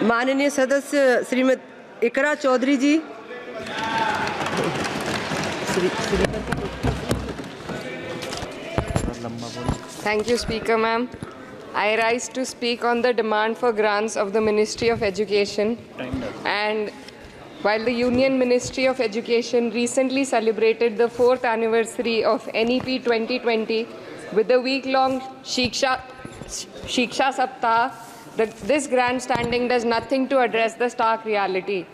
माननीय सदस्य श्रीमती इकरा चौधरी जी। Thank you, Speaker, ma'am. I rise to speak on the demand for grants of the Ministry of Education. And while the Union Ministry of Education recently celebrated the 4th anniversary of NEP 2020 with the week-long Shiksha Saptah, this grandstanding does nothing to address the stark reality.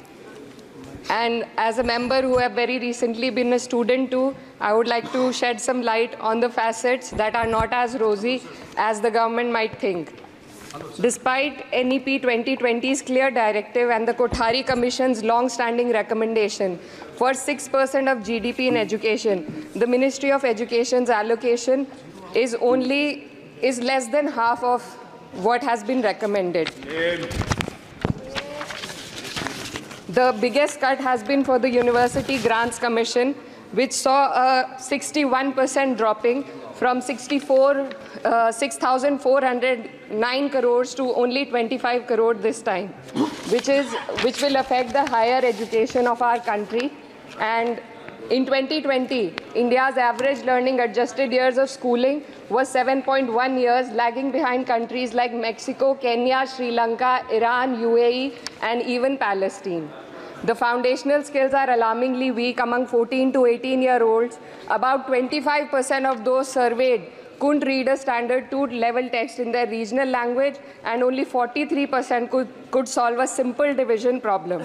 And as a member who have very recently been a student too, I would like to shed some light on the facets that are not as rosy as the government might think. Despite NEP 2020's clear directive and the Kothari Commission's long-standing recommendation for 6% of GDP in education, the Ministry of Education's allocation is less than half of what has been recommended. The biggest cut has been for the University Grants Commission, which saw a 61% dropping from 6,409 crores to only 25 crore this time, which will affect the higher education of our country. And in 2020, India's average learning adjusted years of schooling was 7.1 years, lagging behind countries like Mexico, Kenya, Sri Lanka, Iran, UAE, and even Palestine. The foundational skills are alarmingly weak among 14 to 18-year-olds. About 25% of those surveyed couldn't read a standard 2-level text in their regional language, and only 43% could solve a simple division problem.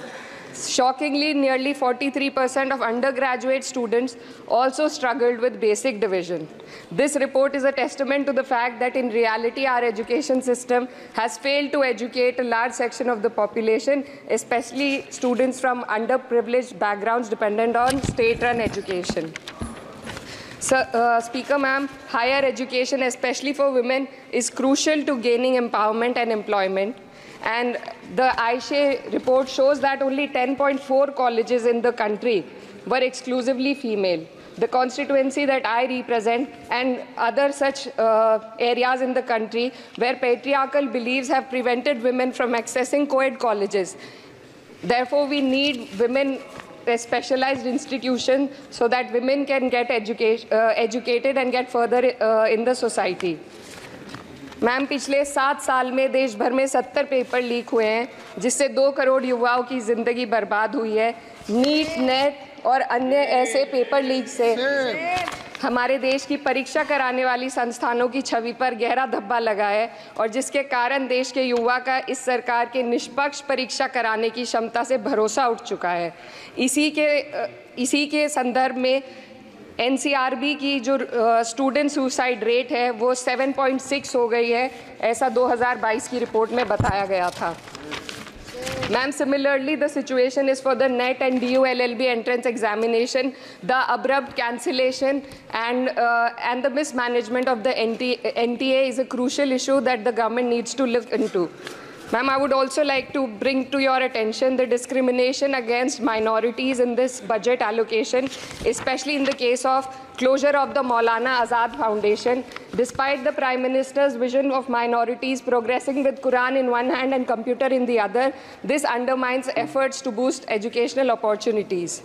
Shockingly, nearly 43% of undergraduate students also struggled with basic division. This report is a testament to the fact that in reality our education system has failed to educate a large section of the population, especially students from underprivileged backgrounds dependent on state-run education. So, Speaker ma'am, higher education, especially for women, is crucial to gaining empowerment and employment. And the AISHE report shows that only 10.4 colleges in the country were exclusively female. The constituency that I represent and other such areas in the country where patriarchal beliefs have prevented women from accessing co-ed colleges. Therefore, we need women specialized institutions so that women can get educated and get further in the society. Ma'am, पिछले 7 साल में देश भर में 70 paper leak हुए हैं, जिससे 2 करोड़ युवाओं की ज़िंदगी बर्बाद हुई है। नीट, नेट और अन्य ऐसे पेपर लीक से हमारे देश की परीक्षा कराने वाली संस्थानों की छवि पर गहरा धब्बा लगा है, और जिसके कारण देश के युवा का इस सरकार के निष्पक्ष परीक्षा कराने की क्षमता से भरोसा उठ चुका है। इसी के संदर्भ में NCRB की जो स्टूडेंट सुसाइड रेट है वो 7.6 हो गई है, ऐसा 2022 की रिपोर्ट में बताया गया था। Ma'am, similarly, the situation is for the NET and DU LLB entrance examination. The abrupt cancellation and the mismanagement of the NTA is a crucial issue that the government needs to look into. Ma'am, I would also like to bring to your attention the discrimination against minorities in this budget allocation, especially in the case of closure of the Maulana Azad Foundation. Despite the Prime Minister's vision of minorities progressing with Quran in one hand and computer in the other, this undermines efforts to boost educational opportunities.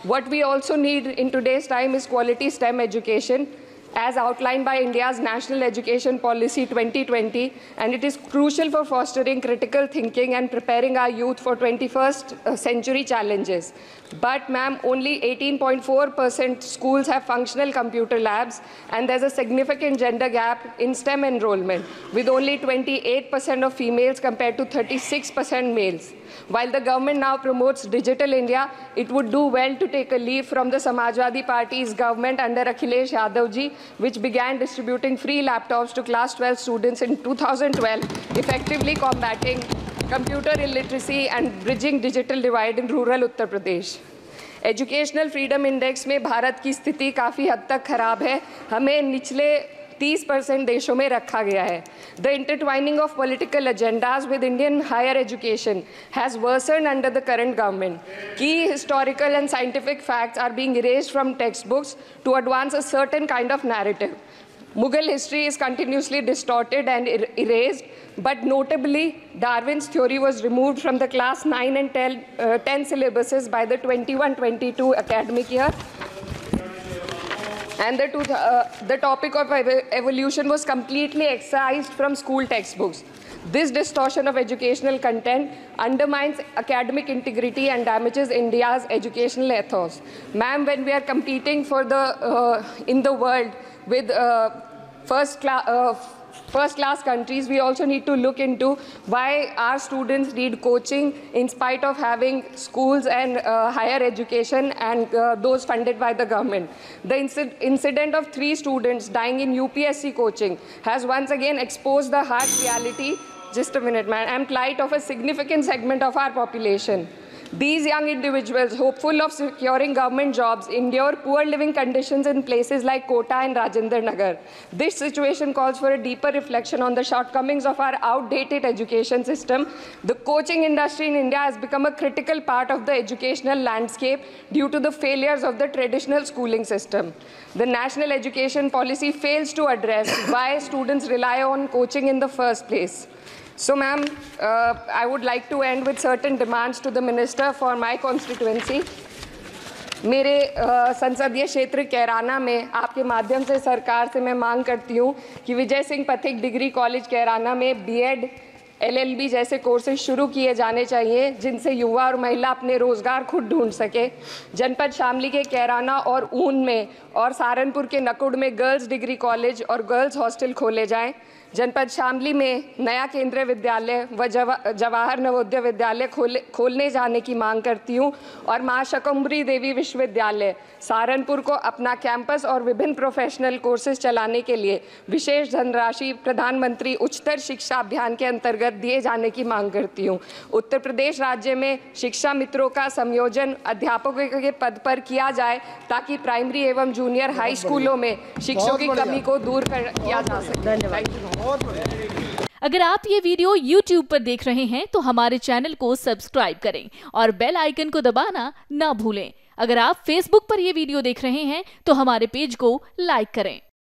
What we also need in today's time is quality STEM education, as outlined by India's National Education Policy 2020, and it is crucial for fostering critical thinking and preparing our youth for 21st century challenges. But ma'am, only 18.4% schools have functional computer labs, and there's a significant gender gap in STEM enrollment, with only 28% of females compared to 36% males. While the government now promotes Digital India, it would do well to take a leaf from the Samajwadi Party's government under Akhilesh Yadav ji, which began distributing free laptops to class 12 students in 2012, effectively combating computer illiteracy and bridging digital divide in rural Uttar Pradesh. Educational Freedom Index में भारत की स्थिति काफ़ी हद तक खराब है, हमें निचले 30% देशों में रखा गया है. The intertwining of political agendas with Indian higher education has worsened under the current government. Key historical and scientific facts are being erased from textbooks to advance a certain kind of narrative. Mughal history is continuously distorted and erased, but notably, Darwin's theory was removed from the class 9 and 10 syllabuses by the 21-22 academic year. And the topic of evolution was completely excised from school textbooks. This distortion of educational content undermines academic integrity and damages India's educational ethos. Ma'am, when we are competing for in the world with first-class countries, we also need to look into why our students need coaching in spite of having schools and higher education and those funded by the government. The incident of 3 students dying in UPSC coaching has once again exposed the harsh reality, just a minute, man, and plight of a significant segment of our population. These young individuals, hopeful of securing government jobs, endure poor living conditions in places like Kota and Rajendra Nagar. This situation calls for a deeper reflection on the shortcomings of our outdated education system. The coaching industry in India has become a critical part of the educational landscape due to the failures of the traditional schooling system. The national education policy fails to address why students rely on coaching in the first place. So, ma'am, I would like to end with certain demands to the minister for my constituency. मेरे संसदीय क्षेत्र कैराना में आपके माध्यम से सरकार से मैं मांग करती हूँ कि विजय सिंह पथिक डिग्री कॉलेज कैराना में बीएड, LLB जैसे कोर्सेज शुरू किए जाने चाहिए, जिनसे युवा और महिला अपने रोजगार खुद ढूंढ सके। जनपद शामली के कैराना और ऊन में और सहारनपुर के नकुड़ में गर्ल्स डिग्री कॉलेज और गर्ल्स हॉस्टल खोले जाएं। जनपद शामली में नया केंद्रीय विद्यालय व जवाहर नवोदय विद्यालय खोलने जाने की मांग करती हूँ और मां शाकंभरी देवी विश्वविद्यालय सहारनपुर को अपना कैंपस और विभिन्न प्रोफेशनल कोर्सेज चलाने के लिए विशेष धनराशि प्रधानमंत्री उच्चतर शिक्षा अभियान के अंतर्गत दिए जाने की मांग करती हूँ। उत्तर प्रदेश राज्य में शिक्षा मित्रों का संयोजन अध्यापकों के पद पर किया जाए ताकि प्राइमरी एवं जूनियर हाई स्कूलों में शिक्षकों की कमी को दूर किया जा सके। धन्यवाद। अगर आप ये वीडियो YouTube पर देख रहे हैं तो हमारे चैनल को सब्सक्राइब करें और बेल आइकन को दबाना ना भूलें। अगर आप Facebook पर ये वीडियो देख रहे हैं तो हमारे पेज को लाइक करें।